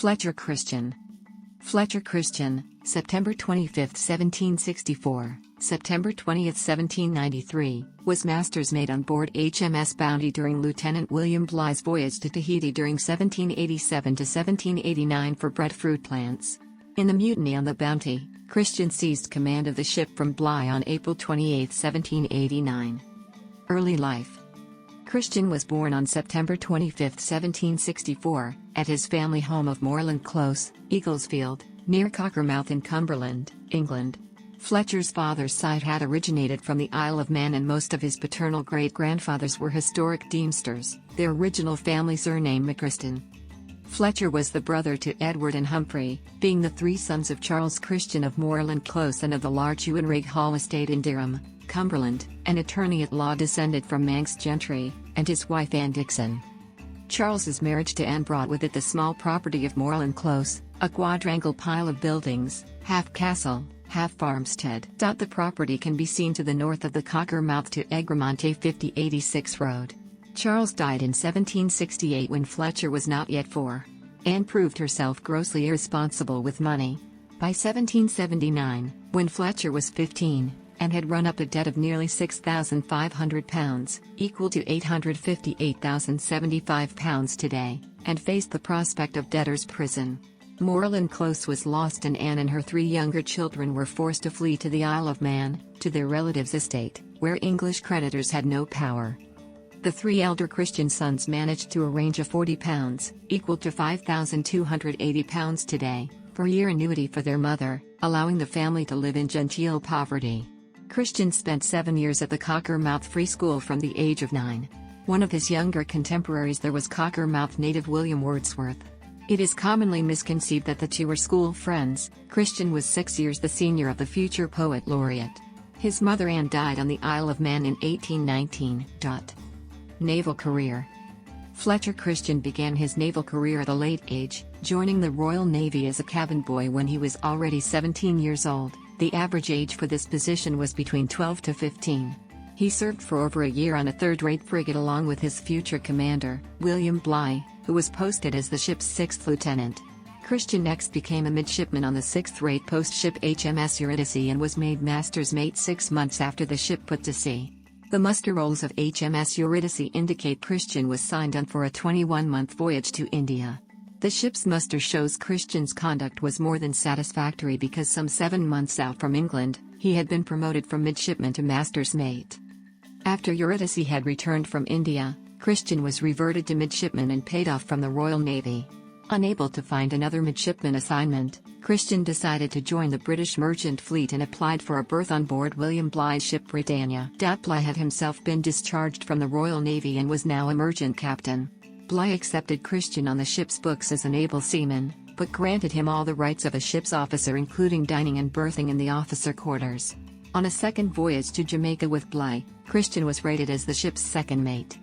Fletcher Christian. Fletcher Christian, September 25, 1764, September 20, 1793, was master's mate on board HMS Bounty during Lieutenant William Bligh's voyage to Tahiti during 1787 to 1789 for breadfruit plants. In the mutiny on the Bounty, Christian seized command of the ship from Bligh on April 28, 1789. Early life. Christian was born on September 25, 1764, at his family home of Moorland Close, Eaglesfield, near Cockermouth in Cumberland, England. Fletcher's father's side had originated from the Isle of Man, and most of his paternal great-grandfathers were historic Deemsters, their original family surname McChristin. Fletcher was the brother to Edward and Humphrey, being the three sons of Charles Christian of Moorland Close and of the large Ewanrig Hall estate in Dereham, Cumberland, an attorney-at-law descended from Manx gentry, and his wife Anne Dixon. Charles's marriage to Anne brought with it the small property of Moorland Close, a quadrangle pile of buildings, half castle, half farmstead. The property can be seen to the north of the Cockermouth to Egremont 5086 road. Charles died in 1768 when Fletcher was not yet 4. Anne proved herself grossly irresponsible with money. By 1779, when Fletcher was 15, and had run up a debt of nearly £6,500, equal to £858,075 today, and faced the prospect of debtor's prison. Moorland Close was lost, and Anne and her 3 younger children were forced to flee to the Isle of Man, to their relatives' estate, where English creditors had no power. The 3 elder Christian sons managed to arrange a £40, equal to £5,280 today, per year annuity for their mother, allowing the family to live in genteel poverty. Christian spent 7 years at the Cockermouth Free School from the age of 9. One of his younger contemporaries there was Cockermouth native William Wordsworth. It is commonly misconceived that the two were school friends. Christian was 6 years the senior of the future poet laureate. His mother Anne died on the Isle of Man in 1819. Naval career. Fletcher Christian began his naval career at a late age, joining the Royal Navy as a cabin boy when he was already 17 years old. The average age for this position was between 12 to 15. He served for over a year on a third-rate frigate along with his future commander, William Bligh, who was posted as the ship's 6th lieutenant. Christian next became a midshipman on the 6th-rate post-ship HMS Eurydice and was made master's mate 6 months after the ship put to sea. The muster rolls of HMS Eurydice indicate Christian was signed on for a 21-month voyage to India. The ship's muster shows Christian's conduct was more than satisfactory because some 7 months out from England, he had been promoted from midshipman to master's mate. After Eurydice had returned from India, Christian was reverted to midshipman and paid off from the Royal Navy. Unable to find another midshipman assignment, Christian decided to join the British merchant fleet and applied for a berth on board William Bligh's ship Britannia. Bligh had himself been discharged from the Royal Navy and was now a merchant captain. Bligh accepted Christian on the ship's books as an able seaman, but granted him all the rights of a ship's officer, including dining and berthing in the officer quarters. On a second voyage to Jamaica with Bligh, Christian was rated as the ship's second mate.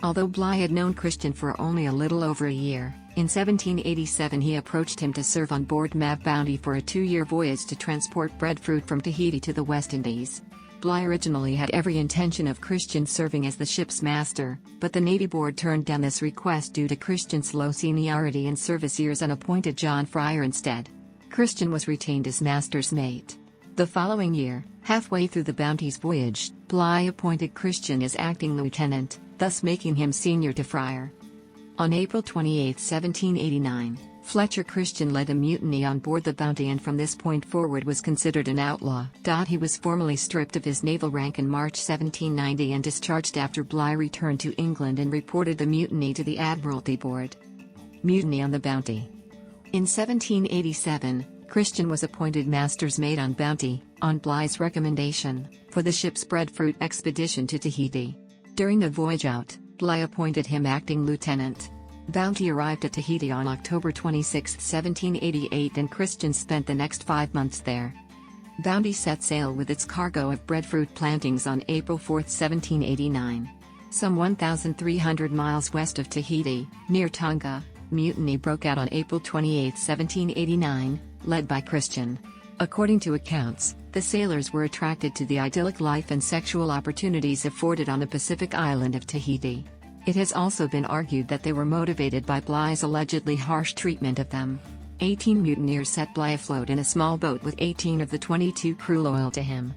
Although Bligh had known Christian for only a little over a year, in 1787 he approached him to serve on board HMS Bounty for a 2-year voyage to transport breadfruit from Tahiti to the West Indies. Bligh originally had every intention of Christian serving as the ship's master, but the Navy Board turned down this request due to Christian's low seniority and service years and appointed John Fryer instead. Christian was retained as master's mate. The following year, halfway through the Bounty's voyage, Bligh appointed Christian as acting lieutenant, thus making him senior to Fryer. On April 28, 1789, Fletcher Christian led a mutiny on board the Bounty and from this point forward was considered an outlaw. He was formally stripped of his naval rank in March 1790 and discharged after Bligh returned to England and reported the mutiny to the Admiralty Board. Mutiny on the Bounty. In 1787, Christian was appointed master's mate on Bounty, on Bligh's recommendation, for the ship's breadfruit expedition to Tahiti. During the voyage out, Bligh appointed him acting lieutenant. Bounty arrived at Tahiti on October 26, 1788 and Christian spent the next 5 months there. Bounty set sail with its cargo of breadfruit plantings on April 4, 1789. Some 1,300 miles west of Tahiti, near Tonga, mutiny broke out on April 28, 1789, led by Christian. According to accounts, the sailors were attracted to the idyllic life and sexual opportunities afforded on the Pacific island of Tahiti. It has also been argued that they were motivated by Bligh's allegedly harsh treatment of them. 18 mutineers set Bligh afloat in a small boat with 18 of the 22 crew loyal to him.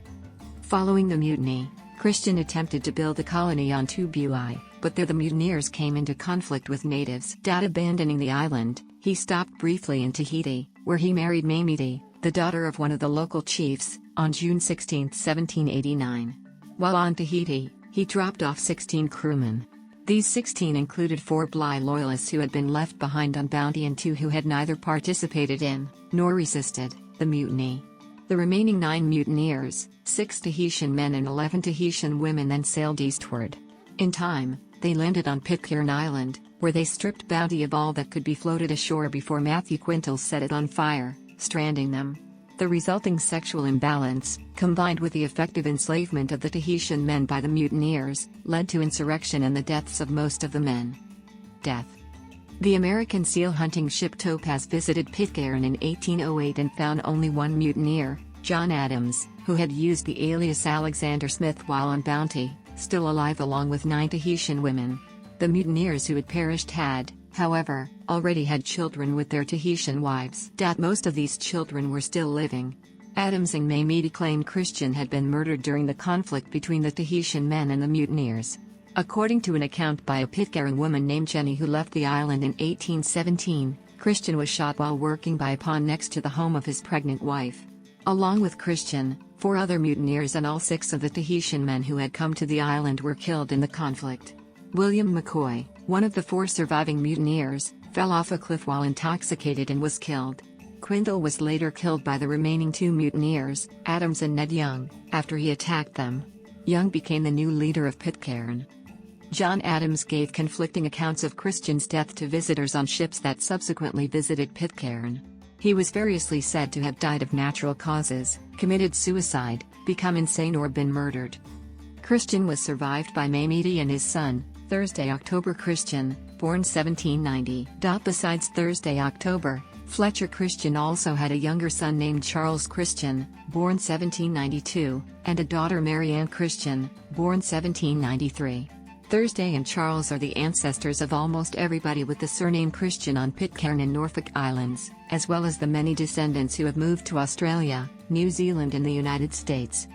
Following the mutiny, Christian attempted to build a colony on Tubuli, but there the mutineers came into conflict with natives. Abandoning the island, he stopped briefly in Tahiti, where he married Mamidi, the daughter of one of the local chiefs, on June 16, 1789. While on Tahiti, he dropped off 16 crewmen. These 16 included 4 Bligh loyalists who had been left behind on Bounty and 2 who had neither participated in, nor resisted, the mutiny. The remaining 9 mutineers, 6 Tahitian men and 11 Tahitian women then sailed eastward. In time, they landed on Pitcairn Island, where they stripped Bounty of all that could be floated ashore before Matthew Quintal set it on fire, stranding them. The resulting sexual imbalance, combined with the effective enslavement of the Tahitian men by the mutineers, led to insurrection and the deaths of most of the men. Death. The American seal hunting ship Topaz visited Pitcairn in 1808 and found only one mutineer, John Adams, who had used the alias Alexander Smith while on Bounty, still alive along with 9 Tahitian women. The mutineers who had perished had, however, already had children with their Tahitian wives. Most of these children were still living. Adams and Mamidi claimed Christian had been murdered during the conflict between the Tahitian men and the mutineers. According to an account by a Pitcairn woman named Jenny who left the island in 1817, Christian was shot while working by a pond next to the home of his pregnant wife. Along with Christian, 4 other mutineers and all 6 of the Tahitian men who had come to the island were killed in the conflict. William McCoy, one of the 4 surviving mutineers, fell off a cliff while intoxicated and was killed. Quintal was later killed by the remaining 2 mutineers, Adams and Ned Young, after he attacked them. Young became the new leader of Pitcairn. John Adams gave conflicting accounts of Christian's death to visitors on ships that subsequently visited Pitcairn. He was variously said to have died of natural causes, committed suicide, become insane or been murdered. Christian was survived by Mamidi and his son, Thursday October Christian, born 1790. Besides Thursday October, Fletcher Christian also had a younger son named Charles Christian, born 1792, and a daughter Marianne Christian, born 1793. Thursday and Charles are the ancestors of almost everybody with the surname Christian on Pitcairn and Norfolk Islands, as well as the many descendants who have moved to Australia, New Zealand and the United States.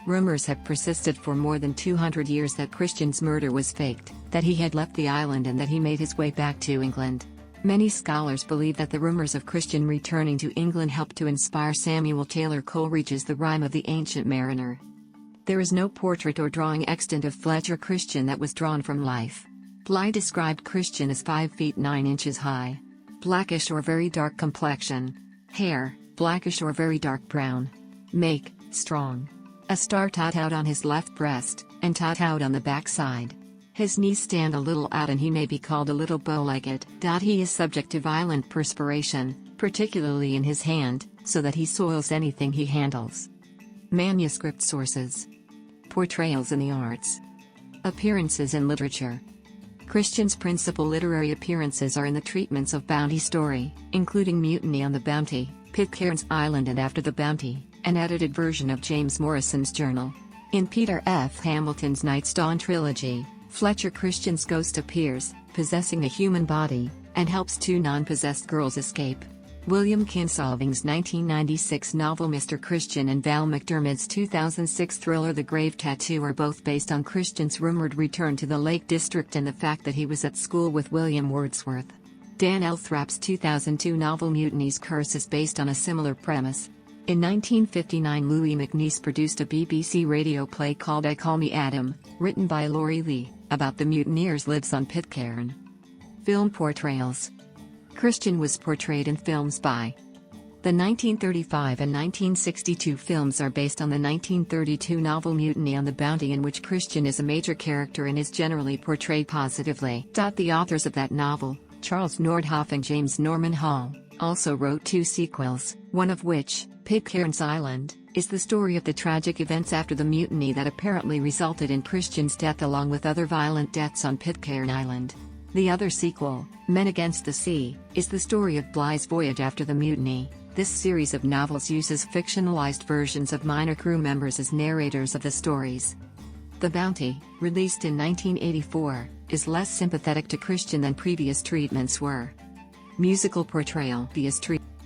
Rumors have persisted for more than 200 years that Christian's murder was faked, that he had left the island and that he made his way back to England. Many scholars believe that the rumors of Christian returning to England helped to inspire Samuel Taylor Coleridge's The Rime of the Ancient Mariner. There is no portrait or drawing extant of Fletcher Christian that was drawn from life. Bligh described Christian as 5 feet 9 inches high. Blackish or very dark complexion. Hair, blackish or very dark brown. Make, strong. A star tattooed on his left breast, and tattooed on the back side. His knees stand a little out and he may be called a little bow-legged. He is subject to violent perspiration, particularly in his hand, so that he soils anything he handles. Manuscript sources. Portrayals in the arts. Appearances in literature. Christian's principal literary appearances are in the treatments of Bounty story, including Mutiny on the Bounty, Pitcairn's Island and After the Bounty, an edited version of James Morrison's journal. In Peter F. Hamilton's Night's Dawn trilogy, Fletcher Christian's ghost appears, possessing a human body, and helps 2 non-possessed girls escape. William Kinsolving's 1996 novel Mr. Christian and Val McDermid's 2006 thriller The Grave Tattoo are both based on Christian's rumored return to the Lake District and the fact that he was at school with William Wordsworth. Dan Elthrap's 2002 novel Mutiny's Curse is based on a similar premise. In 1959 Louis MacNeice produced a BBC radio play called I Call Me Adam, written by Laurie Lee, about the mutineers' lives on Pitcairn. Film portrayals. Christian was portrayed in films by. The 1935 and 1962 films are based on the 1932 novel Mutiny on the Bounty, in which Christian is a major character and is generally portrayed positively. The authors of that novel, Charles Nordhoff and James Norman Hall, also wrote 2 sequels, one of which, Pitcairn's Island, is the story of the tragic events after the mutiny that apparently resulted in Christian's death along with other violent deaths on Pitcairn Island. The other sequel, Men Against the Sea, is the story of Bligh's voyage after the mutiny. This series of novels uses fictionalized versions of minor crew members as narrators of the stories. The Bounty, released in 1984, is less sympathetic to Christian than previous treatments were. Musical portrayal. Previous treatment.